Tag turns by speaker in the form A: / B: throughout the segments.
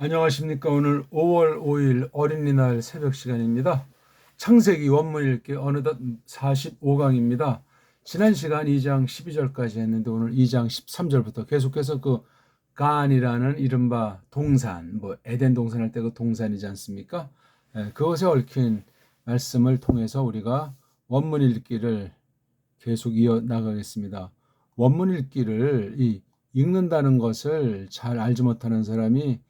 A: 안녕하십니까. 오늘 5월 5일 어린이날 새벽 시간입니다. 창세기 원문 읽기 어느덧 45강입니다. 지난 시간 2장 12절까지 했는데 오늘 2장 13절부터 계속해서 그 간이라는 이른바 동산, 에덴 동산 할 때 그 동산이지 않습니까? 그것에 얽힌 말씀을 통해서 우리가 원문 읽기를 계속 이어 나가겠습니다. 원문 읽기를 읽는다는 것을 잘 알지 못하는 사람이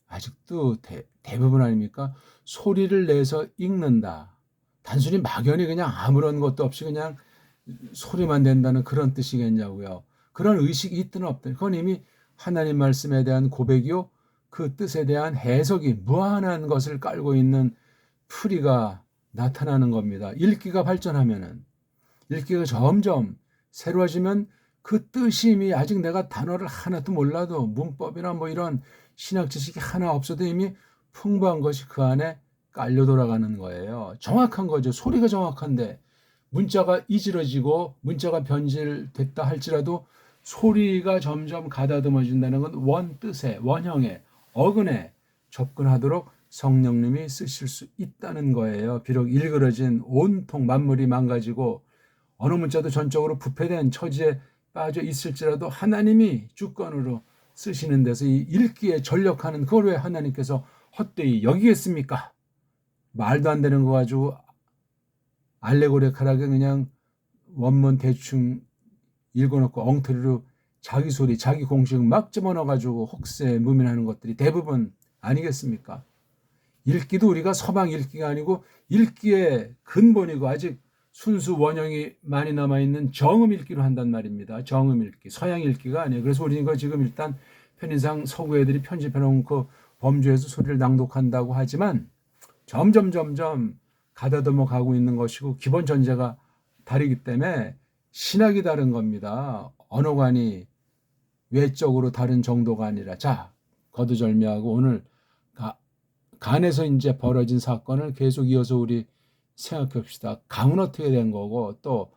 A: 아직도 대부분 아닙니까? 소리를 내서 읽는다. 단순히 막연히 그냥 아무런 것도 없이 그냥 소리만 낸다는 그런 뜻이겠냐고요. 그런 의식이 있든 없든 그건 이미 하나님 말씀에 대한 고백이요. 그 뜻에 대한 해석이 무한한 것을 깔고 있는 풀이가 나타나는 겁니다. 읽기가 발전하면은 읽기가 점점 새로워지면 그 뜻이 이미 아직 내가 단어를 하나도 몰라도 문법이나 이런 신학 지식이 하나 없어도 이미 풍부한 것이 그 안에 깔려 돌아가는 거예요. 정확한 거죠. 소리가 정확한데 문자가 이지러지고 문자가 변질됐다 할지라도 소리가 점점 가다듬어진다는 건 원 뜻에 원형에 어근에 접근하도록 성령님이 쓰실 수 있다는 거예요. 비록 일그러진 온통 만물이 망가지고 어느 문자도 전적으로 부패된 처지에 빠져 있을지라도 하나님이 주권으로 쓰시는 데서 이 읽기에 전력하는 그걸 왜 하나님께서 헛되이 여기겠습니까? 말도 안 되는 거 가지고 알레고리컬하게 그냥 원문 대충 읽어놓고 엉터리로 자기 소리, 자기 공식 막 집어넣어가지고 혹세 무민하는 것들이 대부분 아니겠습니까? 읽기도 우리가 서방 읽기가 아니고 읽기의 근본이고 아직 순수 원형이 많이 남아있는 정음 읽기로 한단 말입니다. 정음 읽기, 서양 읽기가 아니에요. 그래서 우리가 지금 일단 편의상 서구 애들이 편집해놓은 그 범주에서 소리를 낭독한다고 하지만 점점 가다듬어 가고 있는 것이고 기본 전제가 다르기 때문에 신학이 다른 겁니다. 언어관이 외적으로 다른 정도가 아니라 자 거두절미하고 오늘 간에서 이제 벌어진 사건을 계속 이어서 우리 생각해 봅시다. 강은 어떻게 된 거고 또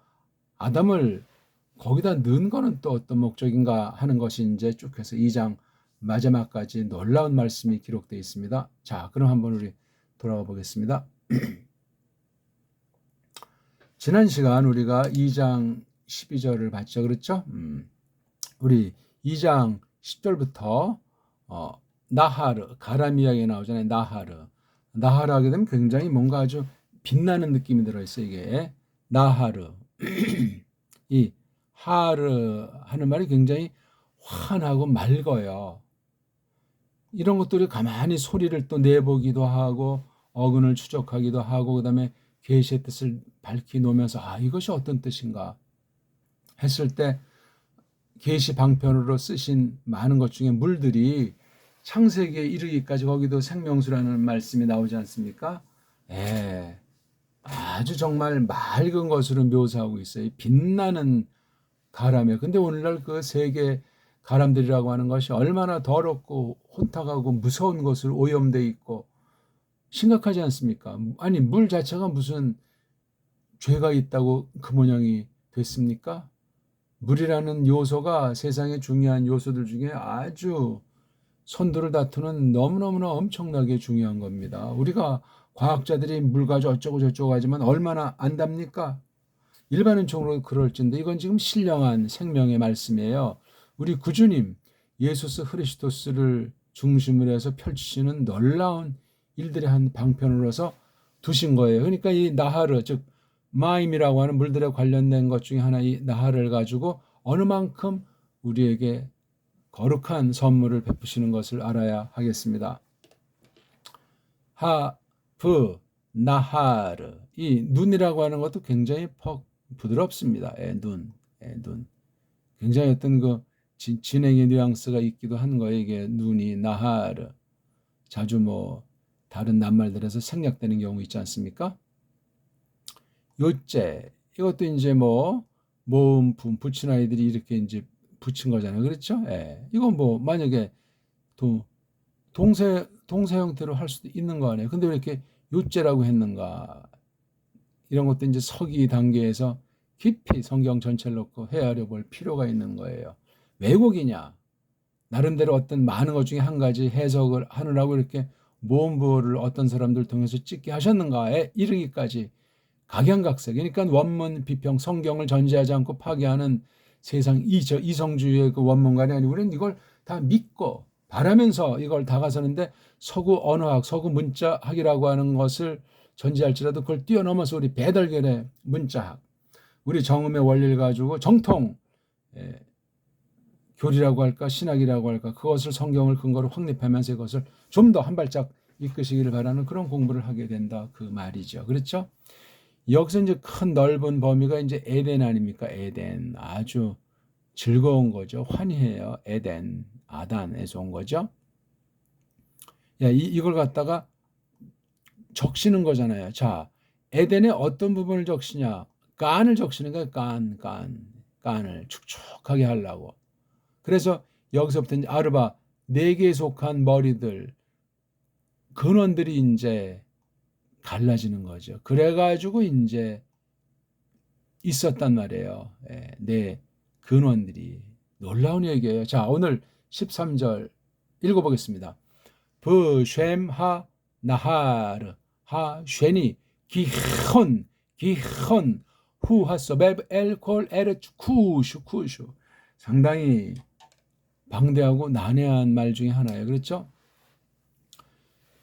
A: 아담을 거기다 넣은 거는 또 어떤 목적인가 하는 것이 이제 쭉 해서 2장 마지막까지 놀라운 말씀이 기록되어 있습니다. 자, 그럼 한번 우리 돌아가 보겠습니다. 지난 시간 우리가 2장 12절을 봤죠. 그렇죠? 우리 2장 10절부터 나하르, 가람 이야기가 나오잖아요. 나하르 하게 되면 굉장히 뭔가 아주 빛나는 느낌이 들어있어요. 이게 나하르 이 하르 하는 말이 굉장히 환하고 맑어요. 이런 것들이 가만히 소리를 또 내보기도 하고 어근을 추적하기도 하고 그 다음에 계시의 뜻을 밝히 놓으면서 이것이 어떤 뜻인가 했을 때 계시 방편으로 쓰신 많은 것 중에 물들이 창세기에 이르기까지 거기도 생명수라는 말씀이 나오지 않습니까? 아주 정말 맑은 것으로 묘사하고 있어요. 빛나는 가람이에요. 근데 오늘날 그 세계 가람들이라고 하는 것이 얼마나 더럽고 혼탁하고 무서운 것으로 오염되어 있고 심각하지 않습니까? 아니 물 자체가 무슨 죄가 있다고 그 모양이 됐습니까? 물이라는 요소가 세상의 중요한 요소들 중에 아주 선두를 다투는 너무너무나 엄청나게 중요한 겁니다. 우리가 과학자들이 물 가지고 어쩌고 저쩌고 하지만 얼마나 안답니까? 일반인적으로 그럴진데 이건 지금 신령한 생명의 말씀이에요. 우리 구주님 예수스 크리스토스를 중심으로 해서 펼치시는 놀라운 일들의 한 방편으로서 두신 거예요. 그러니까 이 나하르 즉 마임이라고 하는 물들에 관련된 것 중에 하나 이 나하르를 가지고 어느 만큼 우리에게 거룩한 선물을 베푸시는 것을 알아야 하겠습니다. 나하르 이 눈이라고 하는 것도 굉장히 부드럽습니다. 눈. 굉장히 어떤 그 진행의 뉘앙스가 있기도 한 거예요. 이게 눈이 나하르. 자주 다른 낱말들에서 생략되는 경우 있지 않습니까? 요째 이것도 이제 모음 붙인 아이들이 이렇게 이제 붙인 거잖아요. 그렇죠? 이건 만약에 동사 형태로 할 수도 있는 거 아니에요. 근데 왜 이렇게 요째라고 했는가? 이런 것도 이제 서기 단계에서 깊이 성경 전체를 놓고 헤아려 볼 필요가 있는 거예요. 왜곡이냐? 나름대로 어떤 많은 것 중에 한 가지 해석을 하느라고 이렇게 모험부호를 어떤 사람들 통해서 찍게 하셨는가에 이르기까지 각양각색, 그러니까 원문 비평, 성경을 전제하지 않고 파괴하는 세상 이성주의의 그 원문관이 아니고 우리는 이걸 다 믿고 바라면서 이걸 다가서는데 서구 언어학, 서구 문자학이라고 하는 것을 전제할지라도 그걸 뛰어넘어서 우리 배달결의 문자학, 우리 정음의 원리를 가지고 정통 교리라고 할까 신학이라고 할까 그것을 성경을 근거로 확립하면서 이것을 좀 더 한 발짝 이끄시기를 바라는 그런 공부를 하게 된다 그 말이죠. 그렇죠? 여기서 이제 큰 넓은 범위가 이제 에덴 아닙니까? 에덴. 아주 즐거운 거죠. 환희해요. 에덴. 아단에서 온 거죠. 야, 이걸 갖다가 적시는 거잖아요. 자, 에덴의 어떤 부분을 적시냐? 깐을 적시는 거예요. 깐을 축축하게 하려고. 그래서 여기서부터 이제 아르바 네 개에 속한 머리들 근원들이 이제 갈라지는 거죠. 그래가지고 이제 있었단 말이에요. 네 근원들이 놀라운 얘기예요. 자, 오늘 13절 읽어보겠습니다. 브쉔하 나하르 하 쉔이 기헌 후하소베브 엘콜 에르추 쿠슈 상당히 방대하고 난해한 말 중에 하나예요. 그렇죠?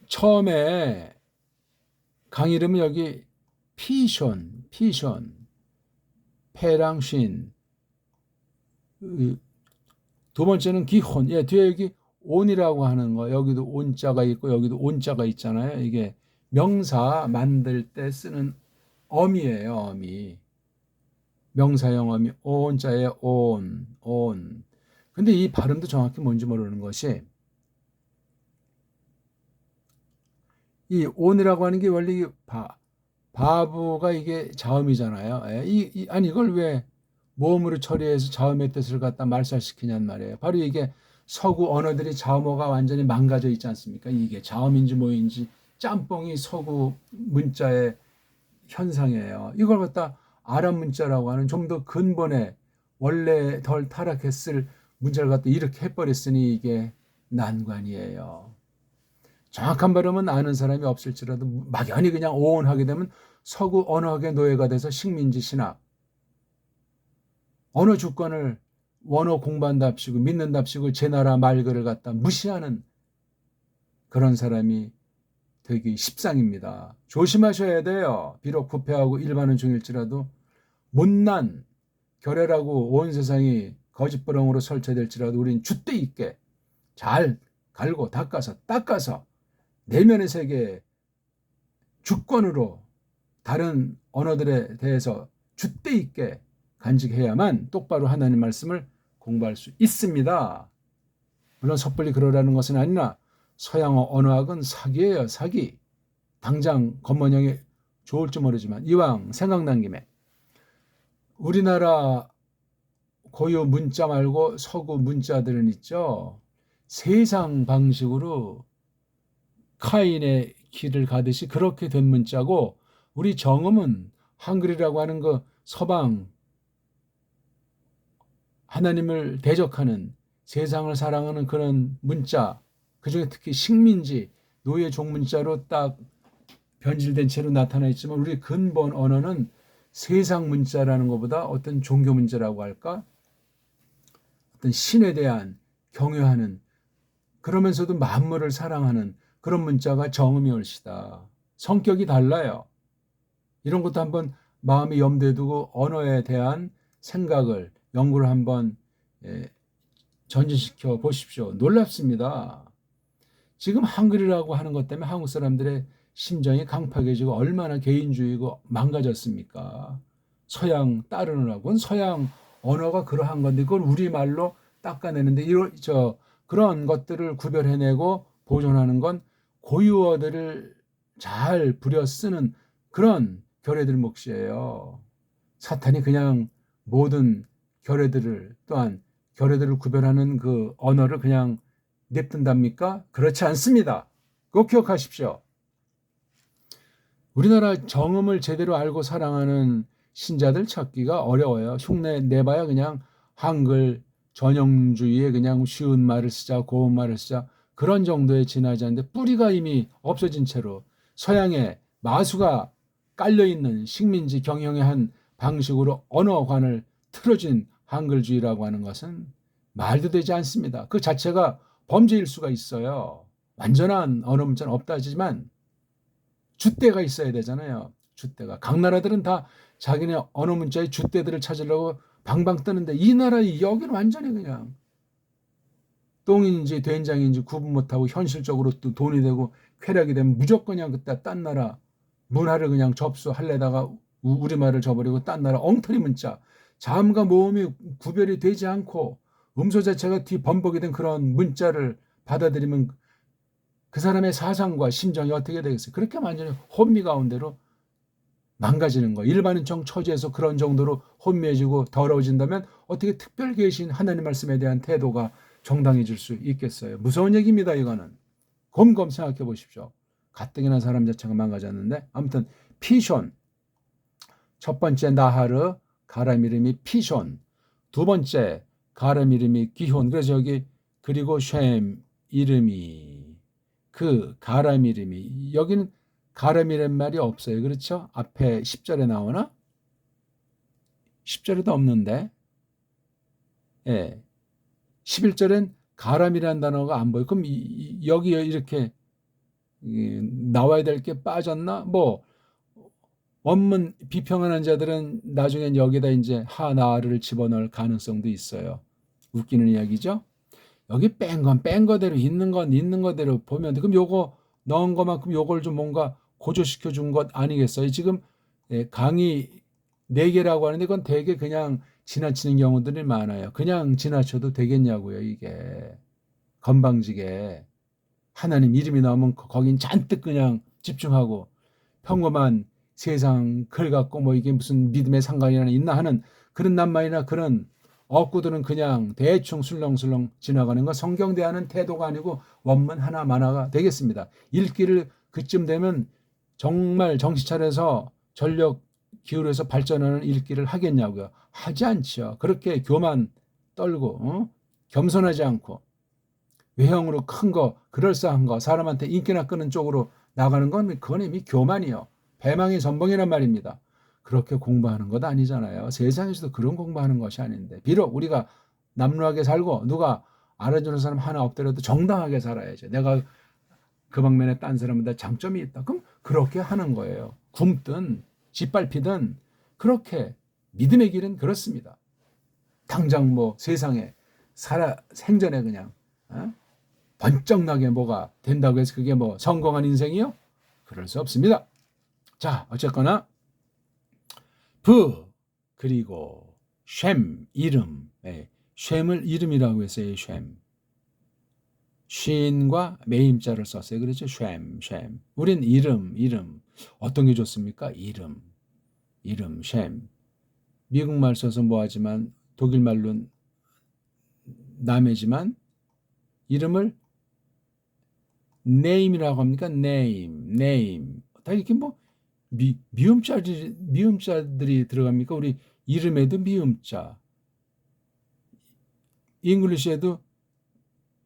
A: 처음에 강 이름은 여기 피션, 페랑신. 두 번째는 기혼. 예, 뒤에 여기 온이라고 하는 거. 여기도 온자가 있고 여기도 온자가 있잖아요. 이게 명사 만들 때 쓰는 어미예요. 어미. 명사형 어미. 온자에 온. 근데 이 발음도 정확히 뭔지 모르는 것이 이 온이라고 하는 게 원래 바보가 이게 자음이잖아요. 아니 이걸 왜 모음으로 처리해서 자음의 뜻을 갖다 말살시키냔 말이에요. 바로 이게 서구 언어들이 자음어가 완전히 망가져 있지 않습니까? 이게 자음인지 뭐인지 짬뽕이 서구 문자의 현상이에요. 이걸 갖다 아랍 문자라고 하는 좀 더 근본에 원래 덜 타락했을 문자를 갖다 이렇게 해버렸으니 이게 난관이에요. 정확한 발음은 아는 사람이 없을지라도 막연히 그냥 오온하게 되면 서구 언어학의 노예가 돼서 식민지 신학, 언어 주권을 원어 공부한답시고 믿는답시고 제 나라 말글을 갖다 무시하는 그런 사람이 되기 십상입니다. 조심하셔야 돼요. 비록 부패하고 일반은 중일지라도 못난 결례라고 온 세상이 거짓부렁으로 설치될지라도 우린 줏대 있게 잘 갈고 닦아서 내면의 세계 주권으로 다른 언어들에 대해서 줏대 있게 간직해야만 똑바로 하나님 말씀을 공부할 수 있습니다. 물론 섣불리 그러라는 것은 아니라 서양어 언어학은 사기예요. 사기. 당장 겉모양이 좋을지 모르지만 이왕 생각난 김에 우리나라 고유 문자 말고 서구 문자들은 있죠. 세상 방식으로 카인의 길을 가듯이 그렇게 된 문자고 우리 정음은 한글이라고 하는 그 서방 하나님을 대적하는 세상을 사랑하는 그런 문자, 그중에 특히 식민지 노예 종문자로 딱 변질된 채로 나타나 있지만 우리 근본 언어는 세상 문자라는 것보다 어떤 종교 문자라고 할까? 어떤 신에 대한 경외하는 그러면서도 만물을 사랑하는 그런 문자가 정음이 올시다. 성격이 달라요. 이런 것도 한번 마음에 염두에 두고 언어에 대한 생각을 연구를 한번 전진시켜 보십시오. 놀랍습니다. 지금 한글이라고 하는 것 때문에 한국 사람들의 심정이 강팍해지고 얼마나 개인주의고 망가졌습니까? 서양 따르느라고는 서양 언어가 그러한 건데 그걸 우리말로 닦아내는데 그런 것들을 구별해내고 보존하는 건 고유어들을 잘 부려 쓰는 그런 결례들 몫이에요. 사탄이 그냥 모든 결례들을 또한 결례들을 구별하는 그 언어를 그냥 냅둔답니까? 그렇지 않습니다. 꼭 기억하십시오. 우리나라 정음을 제대로 알고 사랑하는 신자들 찾기가 어려워요. 흉내 내봐야 그냥 한글 전형주의에 그냥 쉬운 말을 쓰자, 고운 말을 쓰자, 그런 정도에 지나지 않는데 뿌리가 이미 없어진 채로 서양의 마수가 깔려있는 식민지 경영의 한 방식으로 언어관을 틀어진 한글주의라고 하는 것은 말도 되지 않습니다. 그 자체가 범죄일 수가 있어요. 완전한 언어 문자는 없다지만 줏대가 있어야 되잖아요. 줏대가. 각 나라들은 다 자기네 언어 문자의 줏대들을 찾으려고 방방 뜨는데 이 나라 여기는 완전히 그냥 똥인지 된장인지 구분 못하고 현실적으로 또 돈이 되고 쾌락이 되면 무조건 그냥 그때 딴 나라 문화를 그냥 접수하려다가 우리말을 저버리고 딴 나라 엉터리 문자 자음과 모음이 구별이 되지 않고 음소 자체가 뒤범벅이 된 그런 문자를 받아들이면 그 사람의 사상과 심정이 어떻게 되겠어요? 그렇게 완전히 혼미 가운데로 망가지는 거예요. 일반인청 처지에서 그런 정도로 혼미해지고 더러워진다면 어떻게 특별 계신 하나님 말씀에 대한 태도가 정당해질 수 있겠어요? 무서운 얘기입니다. 이거는. 곰곰 생각해 보십시오. 가뜩이나 사람 자체가 망가졌는데 아무튼 피숀 첫 번째 나하르 가람 이름이 피숀 두 번째 가람 이름이 기혼 그래서 여기 그리고 쉔 이름이 그 가람 이름이 여기는 가람이란 말이 없어요. 그렇죠? 앞에 10절에 나오나? 10절에도 없는데 예. 11절엔 가람이라는 단어가 안 보여. 그럼 여기 이렇게 나와야 될 게 빠졌나? 뭐 원문 비평하는 자들은 나중엔 여기다 이제 하나를 집어넣을 가능성도 있어요. 웃기는 이야기죠. 여기 뺀 건 뺀 거대로 있는 건 있는 거대로 보면 돼. 그럼 요거 넣은 것만큼 요걸 좀 뭔가 고조시켜 준 것 아니겠어요? 지금 강의 4개라고 하는데 그건 되게 그냥 지나치는 경우들이 많아요. 그냥 지나쳐도 되겠냐고요. 이게 건방지게 하나님 이름이 나오면 거긴 잔뜩 그냥 집중하고 평범한 세상 글 갖고 뭐 이게 무슨 믿음의 상관이나 있나 하는 그런 낱말이나 그런 억구들은 그냥 대충 술렁술렁 지나가는 건 성경 대하는 태도가 아니고 원문 하나만화가 되겠습니다. 읽기를 그쯤 되면 정말 정신 차려서 전력 기울여서 발전하는 읽기를 하겠냐고요. 하지 않죠. 그렇게 교만 떨고 겸손하지 않고 외형으로 큰 거, 그럴싸한 거, 사람한테 인기나 끄는 쪽으로 나가는 건 그건 이미 교만이요. 배망의 전봉이란 말입니다. 그렇게 공부하는 것 아니잖아요. 세상에서도 그런 공부하는 것이 아닌데 비록 우리가 남루하게 살고 누가 알아주는 사람 하나 없더라도 정당하게 살아야죠. 내가 그 방면에 딴 사람보다 장점이 있다. 그럼 그렇게 하는 거예요. 굶든 짓밟히든 그렇게 믿음의 길은 그렇습니다. 당장 뭐 세상에 생전에 그냥 번쩍나게 뭐가 된다고 해서 그게 뭐 성공한 인생이요? 그럴 수 없습니다. 자, 어쨌거나 브 그리고 쉔 이름 쉔을 이름이라고 했어요. 쉔 쉰과 매임자를 썼어요. 그렇죠? 쉔 우린 이름 어떤 게 좋습니까? 이름 쉔 미국말 써서 뭐하지만 독일말로는 남해지만 이름을 name이라고 합니까? name 다 이렇게 뭐 미음자들이 들어갑니까? 우리 이름에도 미음자, 잉글리시에도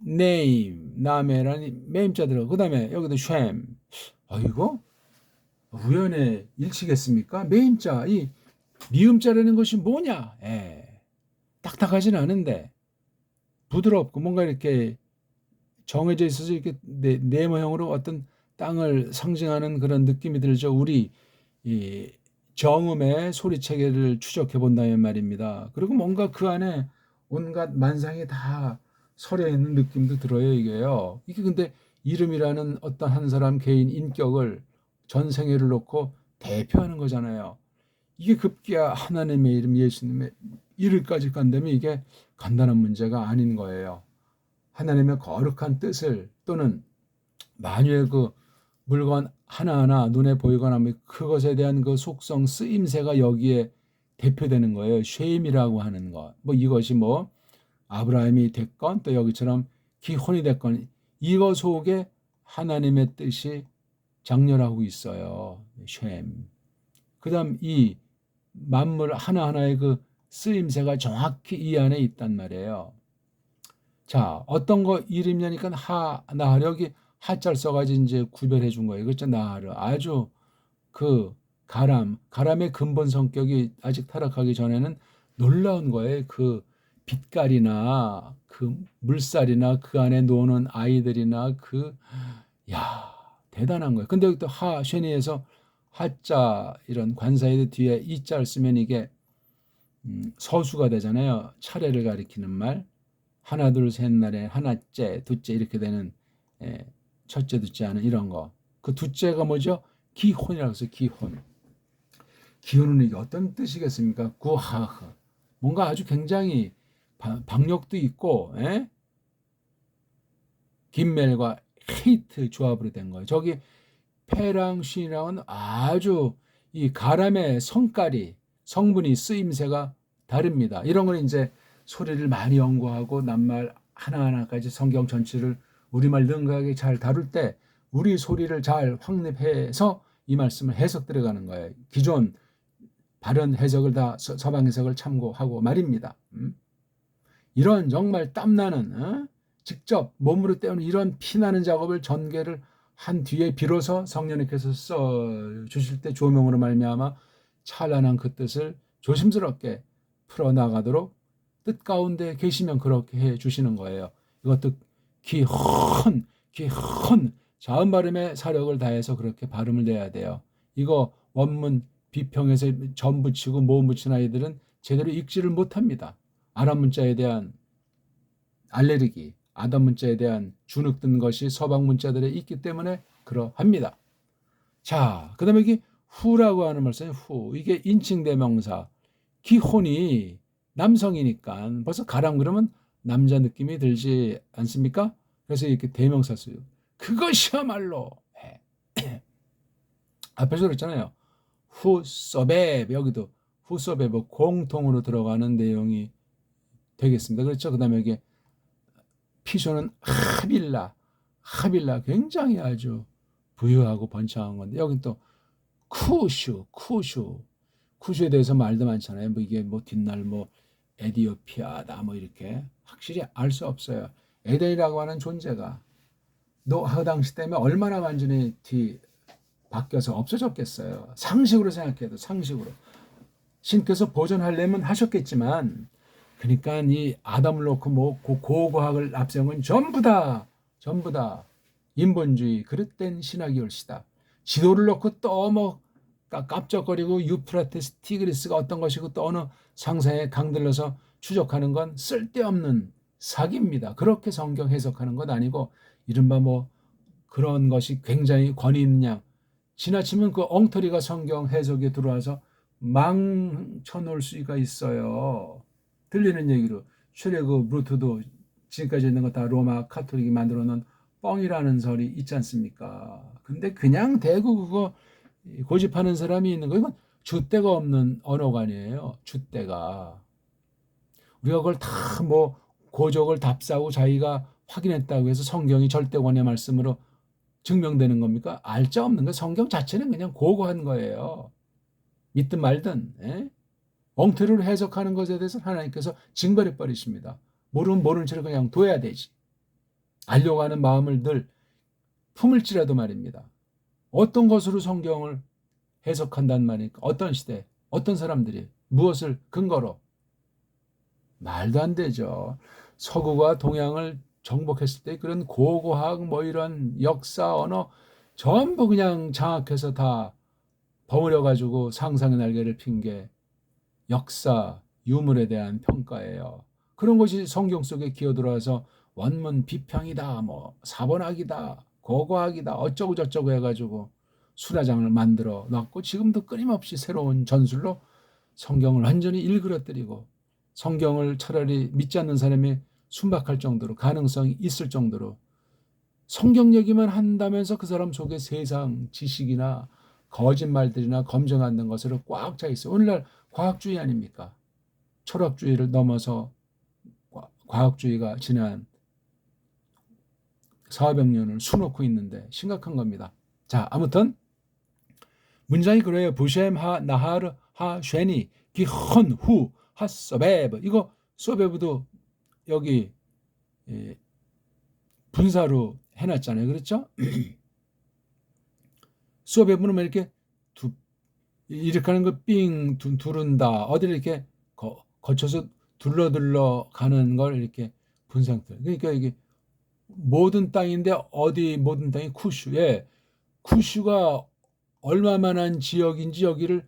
A: name, 남해라는 매임자 들어가고 그 다음에 여기도 쉔. 이거 우연의 일치겠습니까? 매임자, 이 미음자라는 것이 뭐냐? 딱딱하진 않은데 부드럽고 뭔가 이렇게 정해져 있어서 이렇게 네모형으로 어떤 땅을 상징하는 그런 느낌이 들죠. 우리 이 정음의 소리 체계를 추적해 본다면 말입니다. 그리고 뭔가 그 안에 온갖 만상이 다 서려 있는 느낌도 들어요. 이게요. 이게 근데 이름이라는 어떤 한 사람 개인 인격을 전생애를 놓고 대표하는 거잖아요. 이게 급기야 하나님의 이름 예수님의 이름까지 간다면 이게 간단한 문제가 아닌 거예요. 하나님의 거룩한 뜻을 또는 만유의 그 물건 하나하나 눈에 보이거나 그것에 대한 그 속성 쓰임새가 여기에 대표되는 거예요. 쉐임이라고 하는 것. 뭐 이것이 뭐 아브라함이 됐건 또 여기처럼 기혼이 됐건 이거 속에 하나님의 뜻이 장렬하고 있어요. 쉐임. 그다음 이 만물 하나하나의 그 쓰임새가 정확히 이 안에 있단 말이에요. 자, 어떤 거 이름이냐니까 나하르 여기 하자를 써가지고 이제 구별해 준 거예요. 그렇죠? 나하르. 아주 그 가람의 근본 성격이 아직 타락하기 전에는 놀라운 거예요. 그 빛깔이나 그 물살이나 그 안에 노는 아이들이나 야, 대단한 거예요. 근데 여기 또 쉐니에서 하자 이런 관사의 뒤에 이자를 쓰면 이게 서수가 되잖아요. 차례를 가리키는 말. 하나 둘 셋 날에 하나째 둘째 이렇게 되는 첫째 둘째 하는 이런 거. 그 둘째가 뭐죠? 기혼이라고 해서 기혼. 기혼은 이게 어떤 뜻이겠습니까? 구하흐. 뭔가 아주 굉장히 박력도 있고 김멜과 헤이트 조합으로 된 거예요. 저기 페랑신이랑은 아주 이 가람의 성깔이 성분이 쓰임새가 다릅니다. 이런 건 이제 소리를 많이 연구하고 낱말 하나하나까지 성경 전체를 우리말 능가하게 잘 다룰 때 우리 소리를 잘 확립해서 이 말씀을 해석 들어가는 거예요. 기존 바른 해석을 다 서방 해석을 참고하고 말입니다. 이런 정말 땀나는 직접 몸으로 때우는 이런 피나는 작업을 전개를 한 뒤에 비로소 성령님께서 써 주실 때 조명으로 말미암아 찬란한 그 뜻을 조심스럽게 풀어나가도록 뜻 가운데 계시면 그렇게 해 주시는 거예요. 이것도 기헌 자음 발음에 사력을 다해서 그렇게 발음을 내야 돼요. 이거 원문 비평에서 점 붙이고 모음 붙인 아이들은 제대로 읽지를 못합니다. 아랍 문자에 대한 알레르기, 아담 문자에 대한 주눅든 것이 서방 문자들에 있기 때문에 그러합니다. 자, 그 다음에 여기 후라고 하는 말씀이 후. 이게 인칭대명사. 기혼이 남성이니까 벌써 가람 그러면 남자 느낌이 들지 않습니까? 그래서 이렇게 대명사 써요. 그것이야말로 앞에서 그랬잖아요. 후서베 여기도 후서베 뭐 공통으로 들어가는 내용이 되겠습니다. 그렇죠? 그 다음에 여기 피조는 하빌라 굉장히 아주 부유하고 번창한 건데 여기 또 쿠슈에 대해서 말도 많잖아요. 뭐 이게 뭐 뒷날 뭐 에디오피아다 뭐 이렇게 확실히 알 수 없어요. 에덴이라고 하는 존재가 노아 당시 때문에 얼마나 완전히 바뀌어서 없어졌겠어요. 상식으로 생각해도 상식으로 신께서 보존하려면 하셨겠지만 그러니까 이 아담을 놓고 뭐 고고학을 앞세운 전부 다 인본주의 그릇된 신학이 올시다. 지도를 놓고 또 뭐 깝적거리고 유프라테스 티그리스가 어떤 것이고 또 어느 상상에 강들러서 추적하는 건 쓸데없는 사기입니다. 그렇게 성경 해석하는 것 아니고 이른바 뭐 그런 것이 굉장히 권위 있는 양 지나치면 그 엉터리가 성경 해석에 들어와서 망쳐놓을 수가 있어요. 들리는 얘기로 쉐레그 브루트도 지금까지 있는 거 다 로마 카톨릭이 만들어 놓은 뻥이라는 설이 있지 않습니까? 근데 그냥 대구 그거 고집하는 사람이 있는 거 이건 줏대가 없는 언어가 아니에요. 줏대가. 우리가 그걸 다 뭐 고적을 답사하고 자기가 확인했다고 해서 성경이 절대권의 말씀으로 증명되는 겁니까? 알자 없는 거 성경 자체는 그냥 고고한 거예요. 믿든 말든 엉터리로 해석하는 것에 대해서 하나님께서 징벌해 버리십니다. 모르면 모르는 채로 그냥 둬야 되지. 알려고 하는 마음을 늘 품을지라도 말입니다. 어떤 것으로 성경을 해석한단 말입니까? 어떤 시대, 어떤 사람들이 무엇을 근거로? 말도 안 되죠. 서구가 동양을 정복했을 때 그런 고고학 뭐 이런 역사 언어 전부 그냥 장악해서 다 버무려 가지고 상상의 날개를 핀 게 역사 유물에 대한 평가예요. 그런 것이 성경 속에 기어들어와서 원문 비평이다 뭐 사본학이다 고고학이다 어쩌고 저쩌고 해가지고 수라장을 만들어 놨고 지금도 끊임없이 새로운 전술로 성경을 완전히 일그러뜨리고 성경을 차라리 믿지 않는 사람이 순박할 정도로 가능성이 있을 정도로 성경 얘기만 한다면서 그 사람 속에 세상 지식이나 거짓말들이나 검증 안 된 것으로 꽉 차 있어요. 오늘날 과학주의 아닙니까? 철학주의를 넘어서 과학주의가 지난 400년을 수놓고 있는데 심각한 겁니다. 자, 아무튼 문장이 그래요. 부셈 하 나하르 하 쉐니 기헌 후 하 서베브 이거 소베브도 여기 예, 분사로 해놨잖아요. 그렇죠? 수업에 보면 이렇게 이렇게 하는 거 삥 두른다. 어디를 이렇게 거쳐서 둘러 가는 걸 이렇게 분상들. 그러니까 이게 모든 땅인데 어디 모든 땅이 쿠슈. 예. 쿠슈가 얼마만한 지역인지 여기를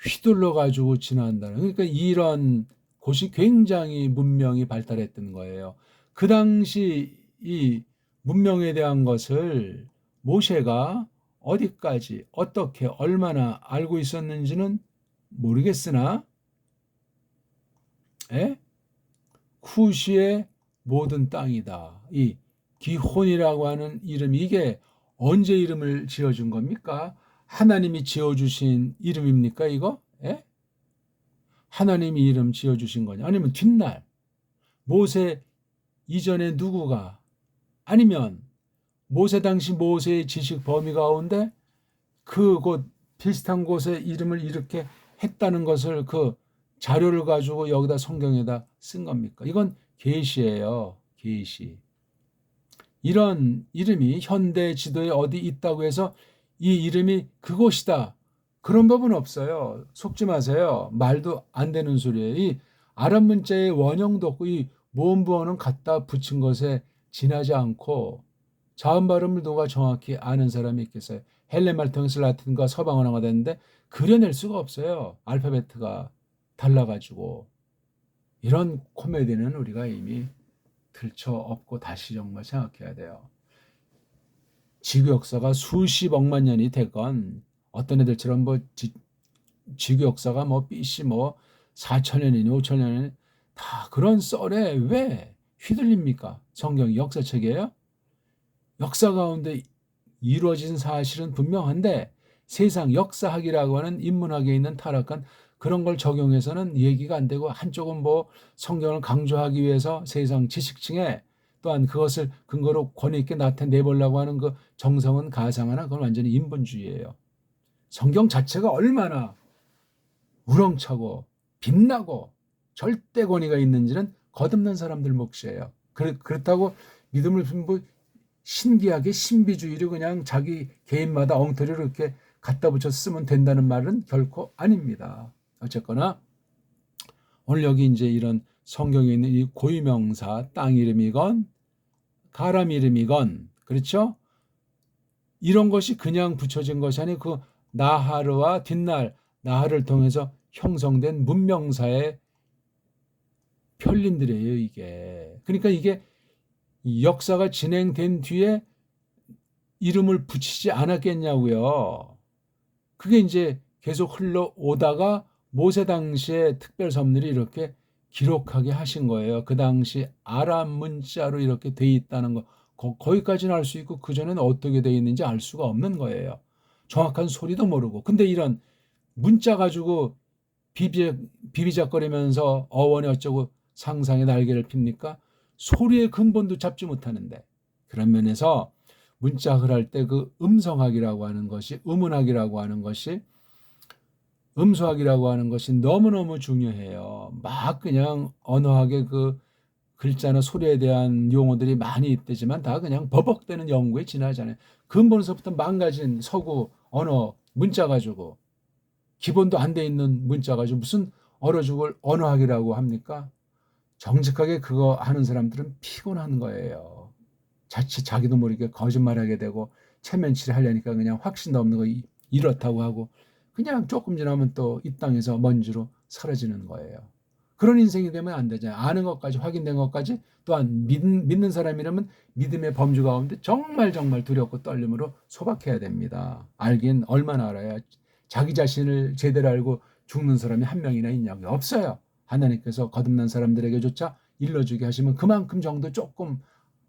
A: 휘둘러 가지고 지나간다는. 그러니까 이런 곳이 굉장히 문명이 발달했던 거예요. 그 당시 이 문명에 대한 것을 모세가 어디까지 어떻게 얼마나 알고 있었는지는 모르겠으나 에? 쿠시의 모든 땅이다. 이 기혼이라고 하는 이름 이게 언제 이름을 지어준 겁니까? 하나님이 지어주신 이름입니까 이거? 에? 하나님이 이름 지어주신 거냐? 아니면 뒷날 모세 이전에 누구가 아니면 모세 당시 모세의 지식 범위 가운데 그 곳 비슷한 곳에 이름을 이렇게 했다는 것을 그 자료를 가지고 여기다 성경에다 쓴 겁니까? 이건 계시예요. 계시. 이런 이름이 현대 지도에 어디 있다고 해서 이 이름이 그곳이다. 그런 법은 없어요. 속지 마세요. 말도 안 되는 소리예요. 이 아랍 문자의 원형도 없고 이 모음부어는 갖다 붙인 것에 지나지 않고 자음 발음을 누가 정확히 아는 사람이 있겠어요. 헬레말 통해서 라틴과 서방 언어가 됐는데 그려낼 수가 없어요. 알파벳가 달라가지고. 이런 코미디는 우리가 이미 들쳐업고 다시 정말 생각해야 돼요. 지구 역사가 수십억만 년이 되건 어떤 애들처럼 뭐 지구 역사가 뭐 BC 뭐 4천년이니 5천년이니 다 그런 썰에 왜 휘둘립니까? 성경이 역사책이에요? 역사 가운데 이루어진 사실은 분명한데 세상 역사학이라고 하는 인문학에 있는 타락한 그런 걸 적용해서는 얘기가 안 되고 한쪽은 뭐 성경을 강조하기 위해서 세상 지식층에 또한 그것을 근거로 권위 있게 나타내보려고 하는 그 정성은 가상하나 그건 완전히 인본주의예요. 성경 자체가 얼마나 우렁차고 빛나고 절대 권위가 있는지는 거듭난 사람들 몫이에요. 그렇다고 믿음을 뭐 신기하게 신비주의를 그냥 자기 개인마다 엉터리로 이렇게 갖다 붙여 쓰면 된다는 말은 결코 아닙니다. 어쨌거나 오늘 여기 이제 이런 성경에 있는 이 고유명사 땅 이름이건 가람 이름이건 그렇죠? 이런 것이 그냥 붙여진 것이 아니고 그 나하르와 뒷날 나하를 통해서 형성된 문명사의 편린들이에요 이게. 그러니까 이게 역사가 진행된 뒤에 이름을 붙이지 않았겠냐고요. 그게 이제 계속 흘러오다가 모세 당시에 특별섬들이 이렇게 기록하게 하신 거예요. 그 당시 아람 문자로 이렇게 돼 있다는 거. 거기까지는 알 수 있고 그전에는 어떻게 돼 있는지 알 수가 없는 거예요. 정확한 소리도 모르고. 근데 이런 문자 가지고 비비작거리면서 어원이 어쩌고 상상의 날개를 핍니까? 소리의 근본도 잡지 못하는데. 그런 면에서 문자학을 할 때 그 음성학이라고 하는 것이 음운학이라고 하는 것이 음수학이라고 하는 것이 너무너무 중요해요. 막 그냥 언어학의 그 글자나 소리에 대한 용어들이 많이 있지만 다 그냥 버벅대는 연구에 지나잖아요. 근본서부터 망가진 서구 언어 문자 가지고 기본도 안 돼 있는 문자 가지고 무슨 얼어 죽을 언어학이라고 합니까? 정직하게 그거 하는 사람들은 피곤한 거예요. 자칫 자기도 모르게 거짓말하게 되고 체면치를 하려니까 그냥 확신도 없는 거 이렇다고 하고 그냥 조금 지나면 또 이 땅에서 먼지로 사라지는 거예요. 그런 인생이 되면 안 되잖아요. 아는 것까지 확인된 것까지 또한 믿는 사람이라면 믿음의 범주 가운데 정말 두렵고 떨림으로 소박해야 됩니다. 알긴 얼마나 알아야 자기 자신을 제대로 알고 죽는 사람이 한 명이나 있냐고요. 없어요. 하나님께서 거듭난 사람들에게조차 일러주게 하시면 그만큼 정도 조금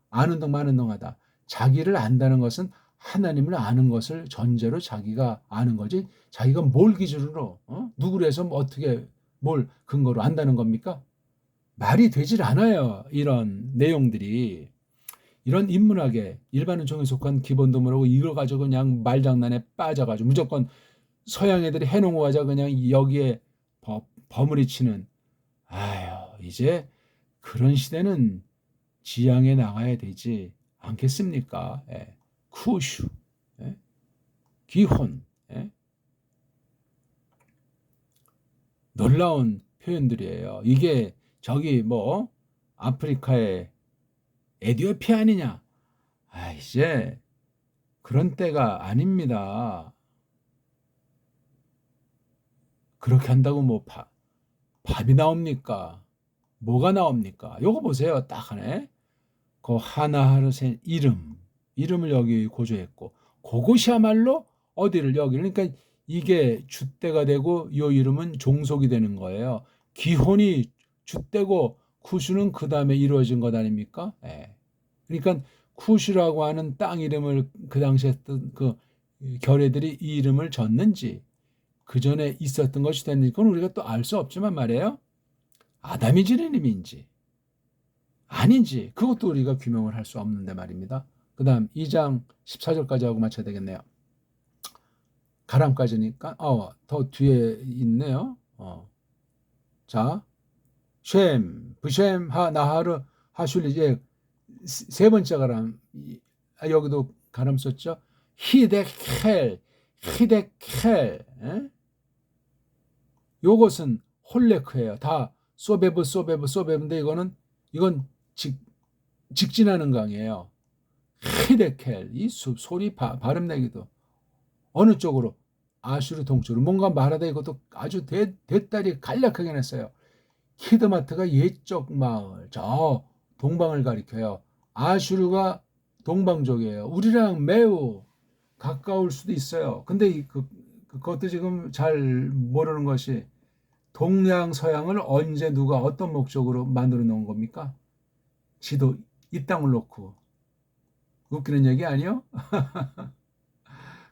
A: 아는 동 마는 동하다. 자기를 안다는 것은 하나님을 아는 것을 전제로 자기가 아는 거지 자기가 뭘 기준으로 누구를 해서 어떻게 뭘 근거로 안다는 겁니까? 말이 되질 않아요. 이런 내용들이. 이런 인문학에 일반은 종에 속한 기본도 모르고 이걸 가지고 그냥 말장난에 빠져가지고 무조건 서양 애들이 해놓은 거 가지고 그냥 여기에 버무리 치는 아유 이제 그런 시대는 지향해 나가야 되지 않겠습니까? 예. 쿠슈, 예. 기혼, 예. 놀라운 표현들이에요. 이게 저기 뭐 아프리카의 에티오피아 아니냐? 아, 이제 그런 때가 아닙니다. 그렇게 한다고 뭐 밥이 나옵니까? 뭐가 나옵니까? 요거 보세요. 딱 하네. 그 하나하르센 이름을 여기 고조했고, 그것이야말로 어디를 여기, 그러니까 이게 줏대가 되고 요 이름은 종속이 되는 거예요. 기혼이 줏대고 쿠슈는 그 다음에 이루어진 것 아닙니까? 예. 그러니까 쿠슈라고 하는 땅 이름을 그 당시에 했던 그 결의들이 이 이름을 졌는지 그 전에 있었던 것이 됐는지 그건 우리가 또 알 수 없지만 말이에요. 아담이 지은 이름인지 아닌지 그것도 우리가 규명을 할 수 없는데 말입니다. 그 다음 2장 14절까지 하고 마쳐야 되겠네요. 가람까지니까 더 뒤에 있네요. 자, 쉔, 브쉔, 나하르, 하슐리 이제 세 번째 가람 여기도 가람 썼죠. 히데켈, 히데켈. 요것은 홀레크예요. 다 소베브인데 이건 직진하는 강이에요. 히데켈 이 소리 발음 내기도 어느 쪽으로 아슈르 동쪽으로 뭔가 말하다 이것도 아주 대딸이 간략하게 냈어요. 키드마트가 예적 마을 저 동방을 가리켜요. 아슈르가 동방쪽이에요. 우리랑 매우 가까울 수도 있어요. 근데 그것도 지금 잘 모르는 것이 동양 서양을 언제 누가 어떤 목적으로 만들어 놓은 겁니까? 지도 이 땅을 놓고 웃기는 얘기 아니요?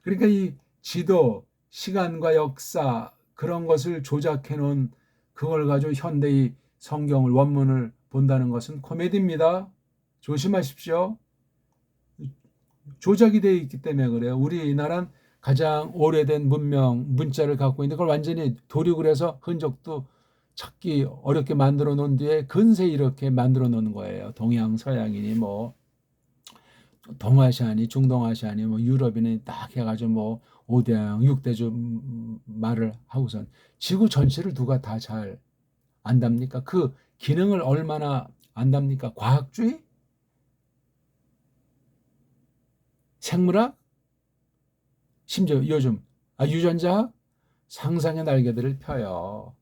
A: 그러니까 이 지도, 시간과 역사 그런 것을 조작해 놓은 그걸 가지고 현대의 성경을 원문을 본다는 것은 코미디입니다. 조심하십시오. 조작이 되어 있기 때문에 그래요. 우리나라는 가장 오래된 문자를 갖고 있는데 그걸 완전히 도륙을 해서 흔적도 찾기 어렵게 만들어 놓은 뒤에 근세 이렇게 만들어 놓은 거예요. 동양 서양이니 뭐 동아시아니 중동아시아니 뭐 유럽이니 딱 해가지고 뭐 5대양 6대주 말을 하고선 지구 전체를 누가 다 잘 안답니까? 그 기능을 얼마나 안답니까? 과학주의? 생물학? 심지어 요즘 유전자학? 상상의 날개들을 펴요.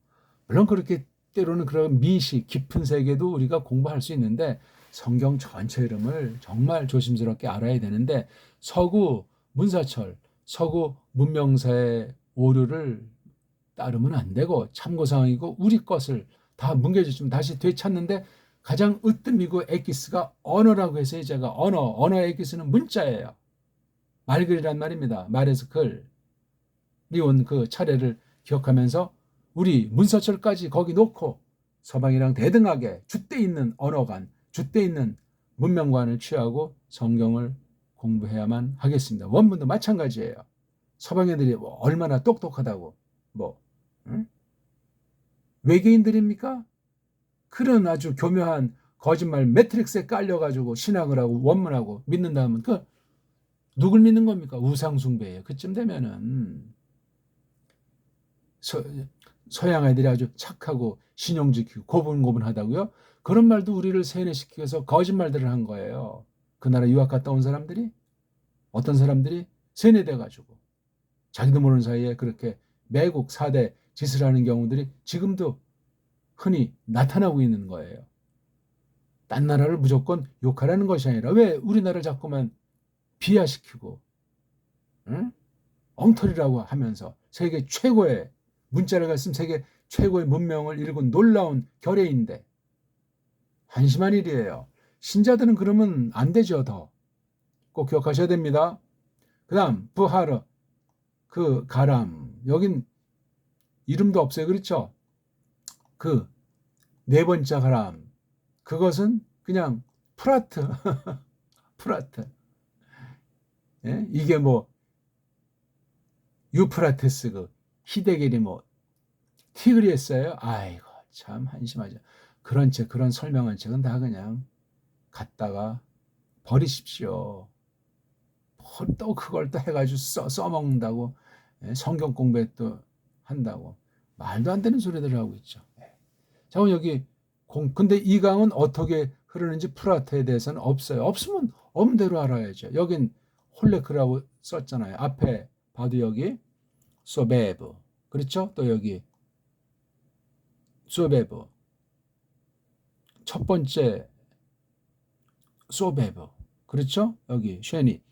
A: 물론 그렇게 때로는 그런 미시 깊은 세계도 우리가 공부할 수 있는데 성경 전체 이름을 정말 조심스럽게 알아야 되는데 서구 문사철, 서구 문명사의 오류를 따르면 안 되고 참고사항이고 우리 것을 다 뭉개졌지만 다시 되찾는데 가장 으뜸이고 엑기스가 언어라고 해서 제가 언어의 엑기스는 문자예요. 말글이란 말입니다. 말에서 글이 온 그 차례를 기억하면서 우리 문서철까지 거기 놓고 서방이랑 대등하게 줏대 있는 언어관, 줏대 있는 문명관을 취하고 성경을 공부해야만 하겠습니다. 원문도 마찬가지예요. 서방 애들이 뭐 얼마나 똑똑하다고 뭐 응? 외계인들입니까? 그런 아주 교묘한 거짓말 매트릭스에 깔려가지고 신앙을 하고 원문하고 믿는다면 그 누굴 믿는 겁니까? 우상숭배예요. 그쯤 되면은 서양 애들이 아주 착하고 신용 지키고 고분고분하다고요? 그런 말도 우리를 세뇌시키기 위해서 거짓말들을 한 거예요. 그 나라 유학 갔다 온 사람들이 어떤 사람들이 세뇌돼 가지고 자기도 모르는 사이에 그렇게 매국 4대 짓을 하는 경우들이 지금도 흔히 나타나고 있는 거예요. 딴 나라를 무조건 욕하라는 것이 아니라 왜 우리나라를 자꾸만 비하시키고 응? 엉터리라고 하면서 세계 최고의 문자를 갔으면 세계 최고의 문명을 이루고 놀라운 결의인데 한심한 일이에요. 신자들은 그러면 안 되죠. 더 꼭 기억하셔야 됩니다. 그 다음 부하르 그 가람 여긴 이름도 없어요. 그렇죠? 그 네 번째 가람 그것은 그냥 프라트 프라트 예? 이게 뭐 유프라테스 그 히데겔이 뭐 티그리했어요. 아이고 참 한심하죠. 그런 설명한 책은 다 그냥 갖다가 버리십시오. 또 그걸 또 해가지고 써먹는다고. 성경 공부에 또 한다고. 말도 안 되는 소리들을 하고 있죠. 자, 여기 근데 이 강은 어떻게 흐르는지 프라트에 대해서는 없어요. 없으면 엄대로 알아야죠. 여긴 홀레크라고 썼잖아요. 앞에 봐도 여기 소베브, 그렇죠? 또 여기 소베브, 첫 번째 소베브, 그렇죠? 여기 쉐니,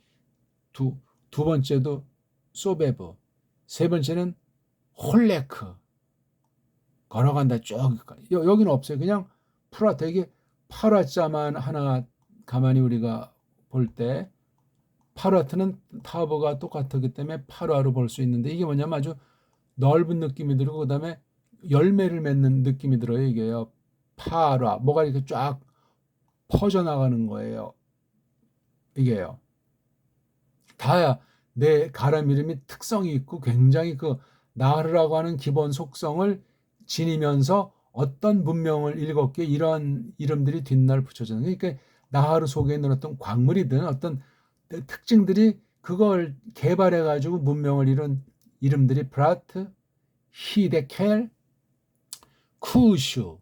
A: 두 번째도 소베브, 세 번째는 홀레크. 걸어간다 쭉. 여기는 없어요. 그냥 프라트. 이게 파라자만 하나 가만히 우리가 볼 때 파라트는 타버가 똑같기 때문에 파라로 볼 수 있는데, 이게 뭐냐면 아주 넓은 느낌이 들고 그다음에 열매를 맺는 느낌이 들어요. 이게요. 파라, 뭐가 이렇게 쫙 퍼져나가는 거예요. 이게요. 다야 내 가람 이름이 특성이 있고 굉장히 그 나르라고 하는 기본 속성을 지니면서 어떤 문명을 일컫기에 이런 이름들이 뒷날 붙여져요. 그러니까 나하르 속에 있는 어떤 광물이든 어떤 특징들이 그걸 개발해 가지고 문명을 이룬 이름들이 브라트, 히데켈, 쿠슈,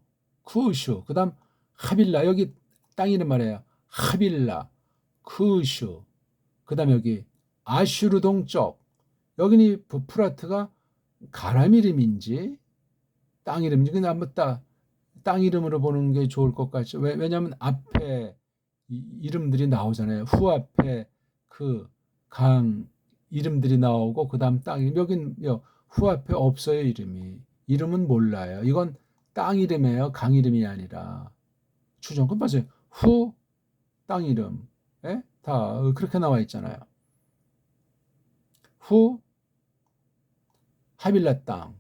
A: 그다음 하빌라. 여기 땅 이름 말이에요. 하빌라, 쿠슈. 그다음 여기 아슈르 동쪽. 여기는 프라트가 가람 이름인지 땅 이름인지 그냥 한번 땅 이름으로 보는 게 좋을 것 같죠. 왜냐하면 앞에 이름들이 나오잖아요. 후 앞에 그 강 이름들이 나오고 그다음 땅 이름. 여긴 후 앞에 없어요. 이름은 몰라요. 이건 땅 이름이에요. 강 이름이 아니라. 추정권 봤어요. 후 땅 이름. 다 그렇게 나와 있잖아요. 후 하빌라 땅.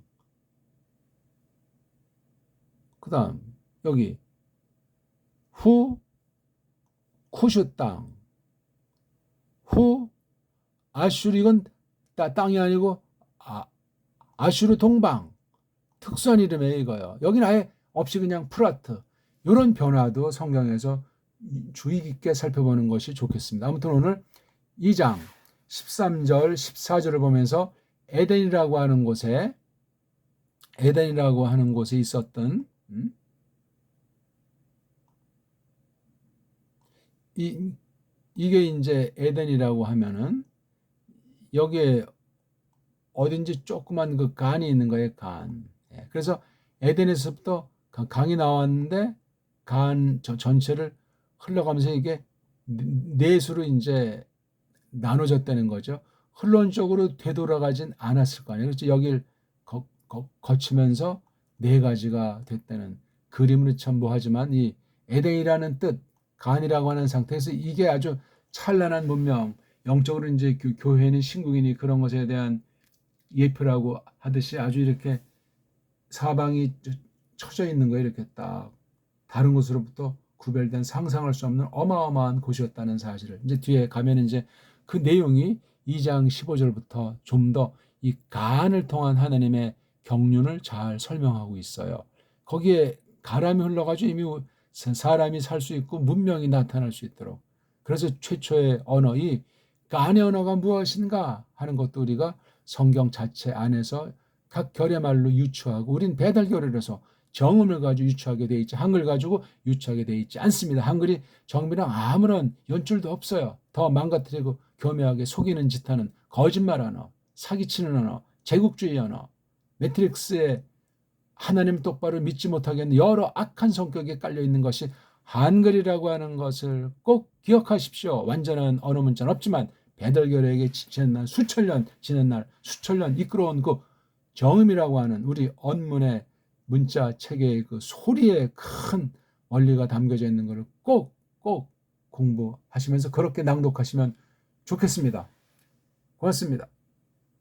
A: 그 다음 여기 후 쿠슈 땅. 후 아슈르. 이건 땅이 아니고 아슈르 동방. 특수한 이름이에요. 이거요. 여기는 아예 없이 그냥 프라트. 이런 변화도 성경에서 주의 깊게 살펴보는 것이 좋겠습니다. 아무튼 오늘 2장 13절 14절을 보면서 에덴이라고 하는 곳에 있었던 이게 이제 에덴이라고 하면은 여기에 어딘지 조그만 그 간이 있는 거예요. 간. 그래서 에덴에서부터 강이 나왔는데 간 전체를 흘러가면서 이게 넷으로 이제 나눠졌다는 거죠. 흘론적으로 되돌아가진 않았을 거 아니에요. 그래서 여길 거치면서 네 가지가 됐다는 그림으로 첨부하지만 이 에덴이라는 뜻, 간이라고 하는 상태에서 이게 아주 찬란한 문명, 영적으로 이제 교회는 신국이니 그런 것에 대한 예표라고 하듯이 아주 이렇게 사방이 쳐져 있는 거예요. 이렇게 딱 다른 곳으로부터 구별된 상상할 수 없는 어마어마한 곳이었다는 사실을 이제 뒤에 가면 이제 그 내용이 2장 15절부터 좀 더 이 간을 통한 하나님의 경륜을 잘 설명하고 있어요. 거기에 가람이 흘러가지고 이미 사람이 살 수 있고 문명이 나타날 수 있도록. 그래서 최초의 언어, 이 간의 언어가 무엇인가 하는 것도 우리가 성경 자체 안에서 각 결의 말로 유추하고, 우린 배달 결의라서 정음을 가지고 유추하게 돼 있지 한글 가지고 유추하게 돼 있지 않습니다. 한글이 정음이랑 아무런 연줄도 없어요. 더 망가뜨리고 교묘하게 속이는 짓 하는 거짓말 언어, 사기치는 언어, 제국주의 언어, 매트릭스에 하나님 똑바로 믿지 못하게 하는 여러 악한 성격에 깔려 있는 것이 한글이라고 하는 것을 꼭 기억하십시오. 완전한 언어 문자는 없지만 배달결에게 지난 날, 수천 년 지난 날, 수천 년 이끌어온 그 정음이라고 하는 우리 언문의 문자 체계의 그 소리에 큰 원리가 담겨져 있는 것을 꼭 공부하시면서 그렇게 낭독하시면 좋겠습니다. 고맙습니다.